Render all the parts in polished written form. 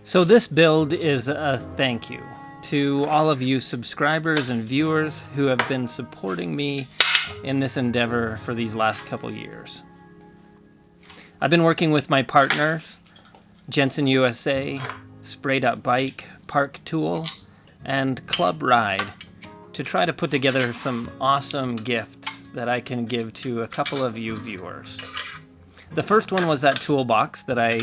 So this build is a thank you to all of you subscribers and viewers who have been supporting me in this endeavor for these last couple years. I've been working with my partners, Jensen USA, spray.bike, Park Tool, and Club Ride, to try to put together some awesome gifts that I can give to a couple of you viewers. The first one was that toolbox that I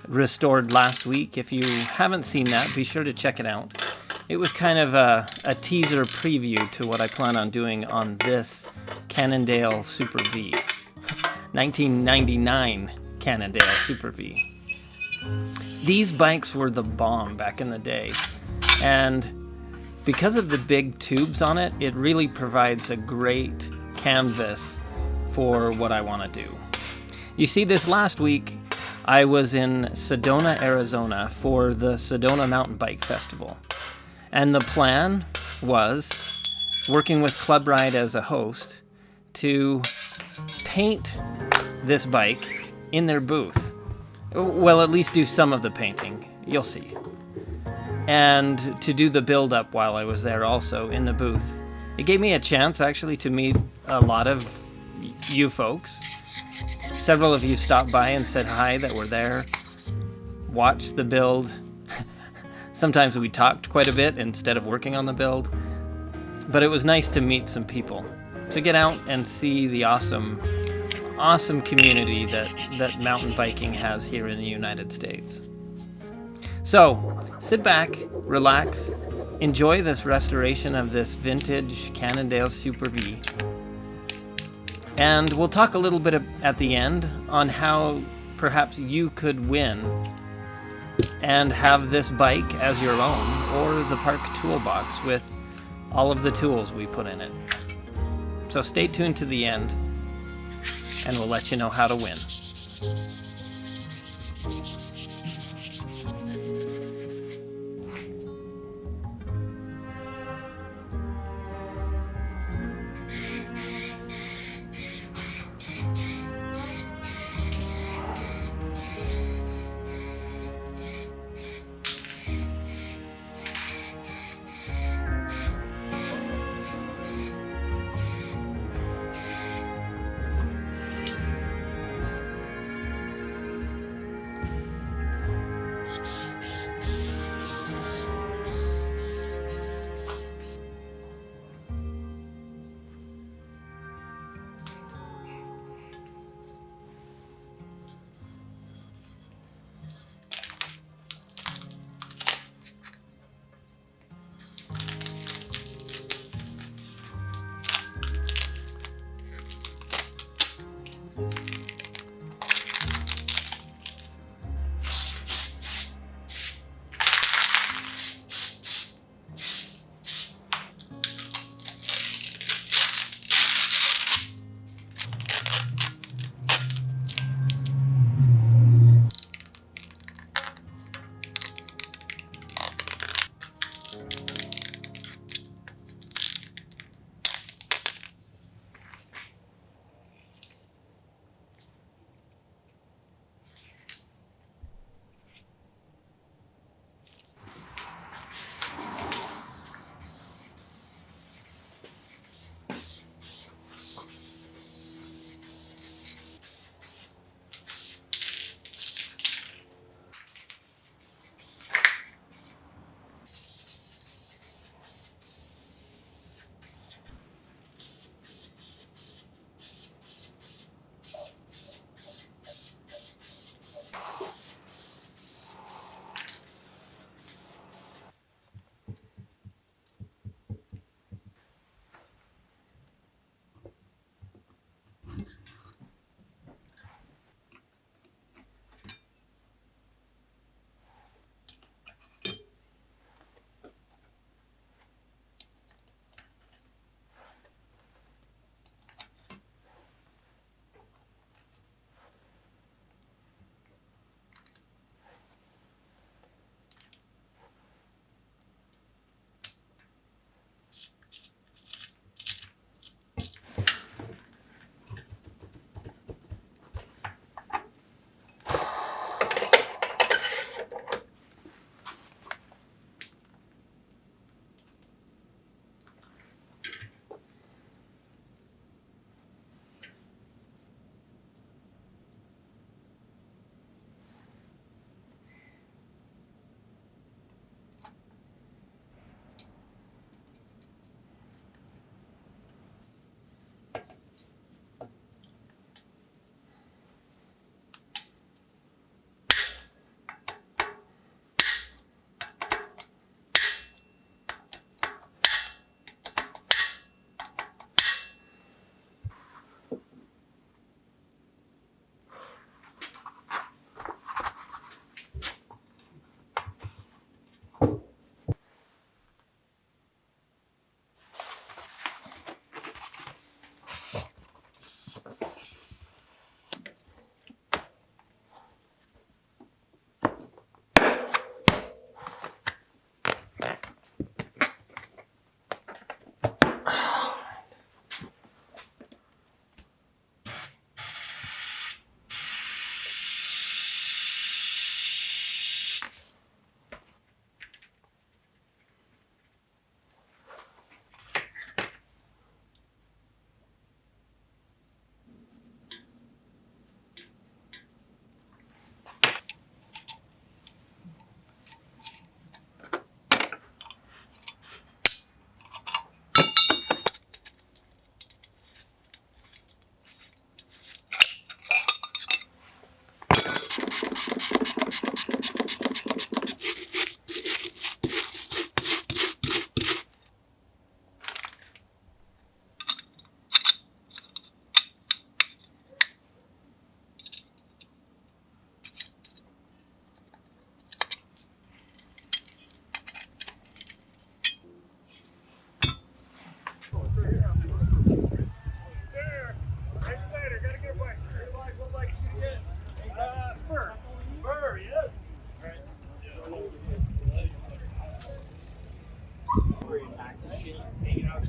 restored last week. If you haven't seen that, be sure to check it out. It was kind of a teaser preview to what I plan on doing on this Cannondale Super V. 1999 Cannondale Super V. These bikes were the bomb back in the day, and because of the big tubes on it, it really provides a great canvas for what I want to do. You see, this last week I was in Sedona, Arizona for the Sedona Mountain Bike Festival, and the plan was, working with Club Ride as a host, to paint this bike in their booth. Well, at least do some of the painting. You'll see. And to do the build-up while I was there also in the booth. It gave me a chance, actually, to meet a lot of you folks. Several of you stopped by and said hi that were there, watched the build. Sometimes we talked quite a bit instead of working on the build. But it was nice to meet some people, to get out and see the awesome community that mountain biking has here in the United States. So, sit back, relax, enjoy this restoration of this vintage Cannondale Super V. And we'll talk a little bit at the end on how perhaps you could win and have this bike as your own, or the Park Toolbox with all of the tools we put in it. So stay tuned to the end, and we'll let you know how to win.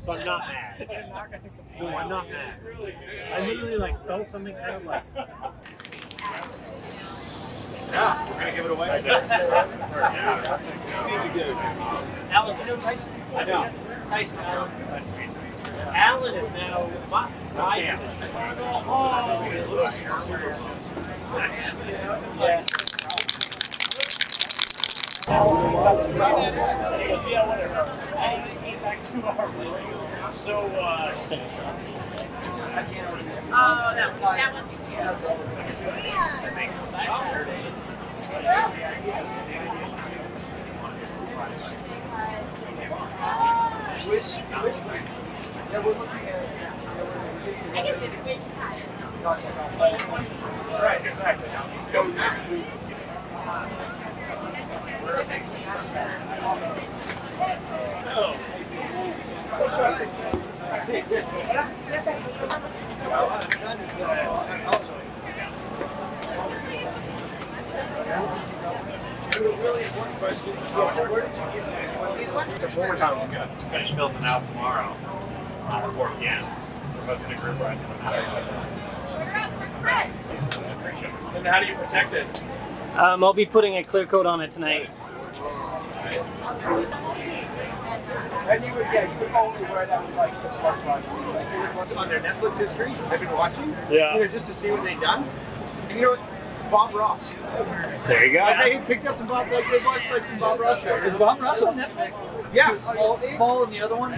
So I'm not mad. No, I'm not mad. I literally like felt something kind of like. Yeah, we're gonna give it away. Alan, you know Tyson? I know. Tyson, Alan. Nice to meet you. Alan is now my position. Oh, it looks super fun. Yeah. Yeah, whatever. I came back 2 hours later. So, I can't remember. Oh, that one. I guess we could wait. Right, exactly. Really important question. Where did you get that? It's one more time. I'm going to finish building it out tomorrow before PM. We're both in a group ride to the matter. And how do you protect it? I'll be putting a clear coat on it tonight. Nice. And you would only wear that with like the smart watch. Like you would what's on their Netflix history they've been watching. Yeah. You know, just to see what they've done. And you know what? Bob Ross. There you go. They picked up some Bob, like they watched like some Bob Ross shows. Is Bob Ross on Netflix? Yeah. Small and the other one?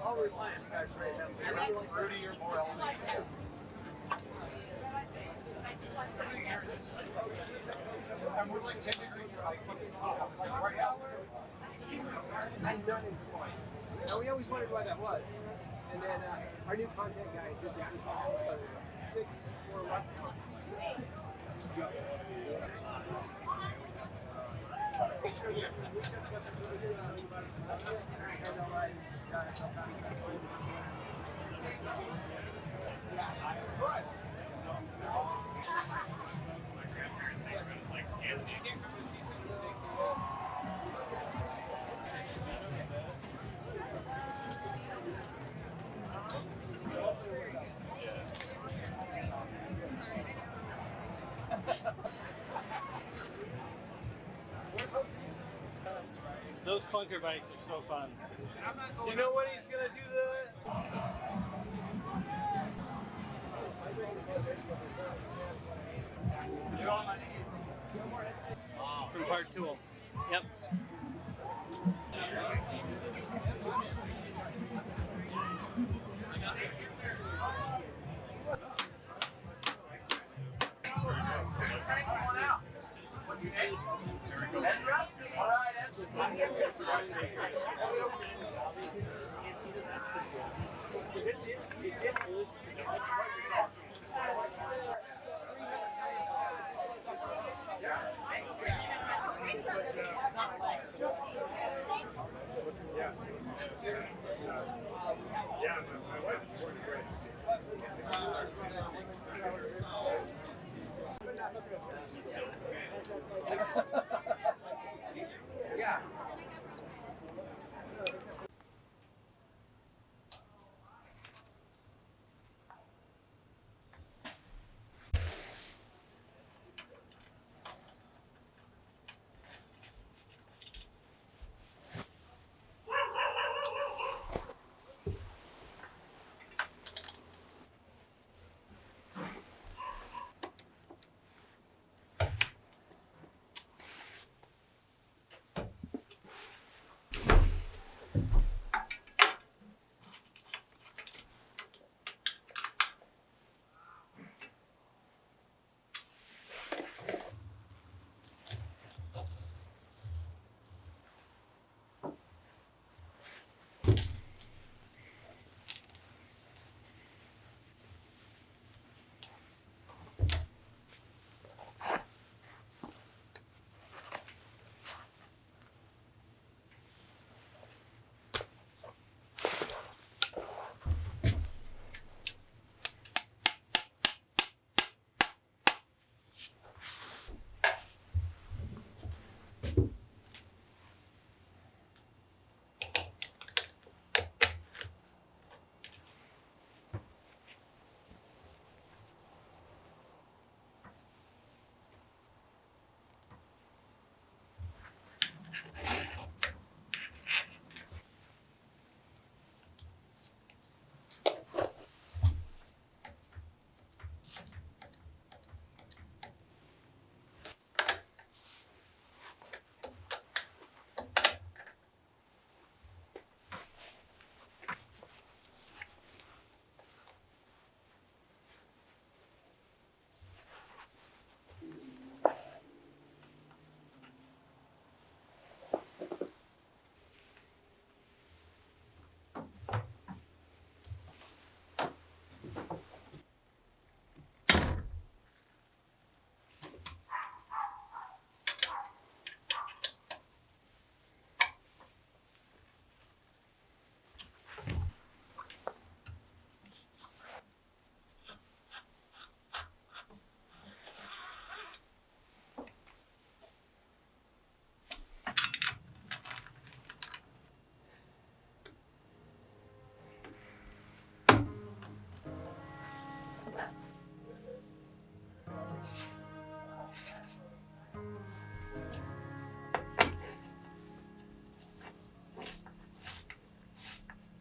I'll rely on you guys right now. Rudy, you're more elevated. And we're like 10 degrees like right now. And none in point. Now we always wondered why that was. And then our new content guy did that 6 or what? Those clunker bikes are so fun. Do you know when he's gonna do the? From Parr Tool. Yep. Yeah.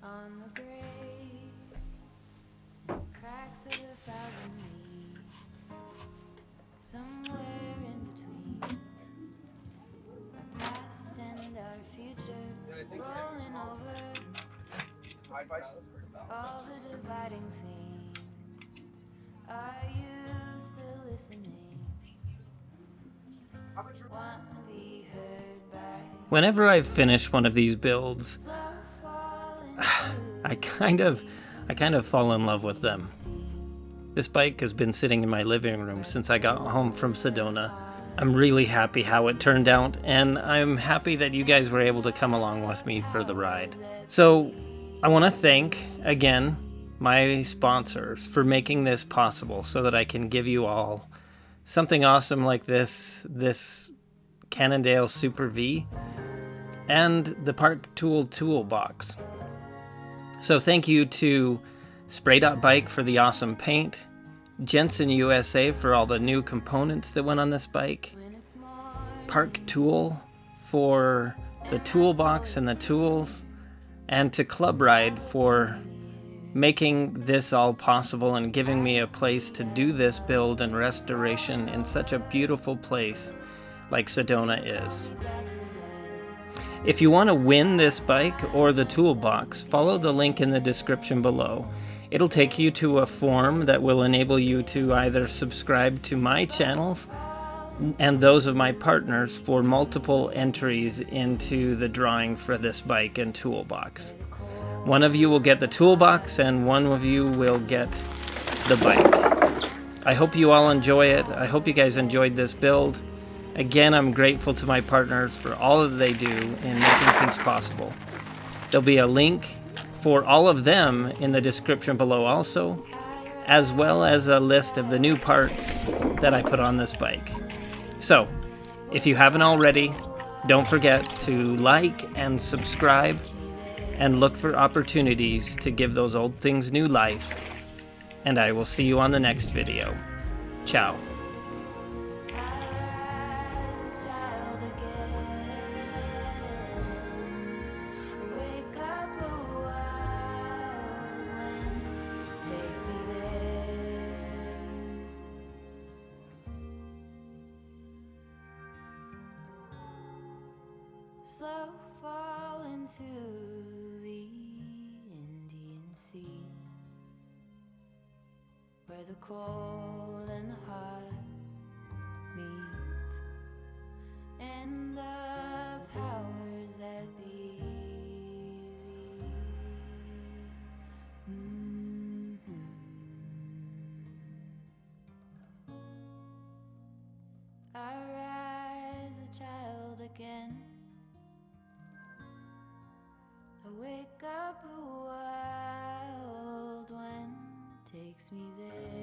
On the graves, cracks of 1,000 leaves, somewhere in between our past and our future, rolling over all the dividing themes. Are you still listening? Want to be heard by Whenever I finish one of these builds, I kind of fall in love with them. This bike has been sitting in my living room since I got home from Sedona. I'm really happy how it turned out, and I'm happy that you guys were able to come along with me for the ride. So I want to thank, again, my sponsors for making this possible so that I can give you all something awesome like this Cannondale Super V and the Parr toolbox. So thank you to spray.bike for the awesome paint, Jensen USA for all the new components that went on this bike, Parr Tool for the toolbox and the tools, and to Club Ride for making this all possible and giving me a place to do this build and restoration in such a beautiful place like Sedona is. If you want to win this bike or the toolbox, follow the link in the description below. It'll take you to a form that will enable you to either subscribe to my channels and those of my partners for multiple entries into the drawing for this bike and toolbox. One of you will get the toolbox and one of you will get the bike. I hope you all enjoy it. I hope you guys enjoyed this build. Again, I'm grateful to my partners for all that they do in making things possible. There'll be a link for all of them in the description below also, as well as a list of the new parts that I put on this bike. So, if you haven't already, don't forget to like and subscribe and look for opportunities to give those old things new life. And I will see you on the next video. Ciao. Slow fall into the Indian Sea, where the cold and the hot meet, and the powers that be. I rise a child again. I wake up a wild one takes me there.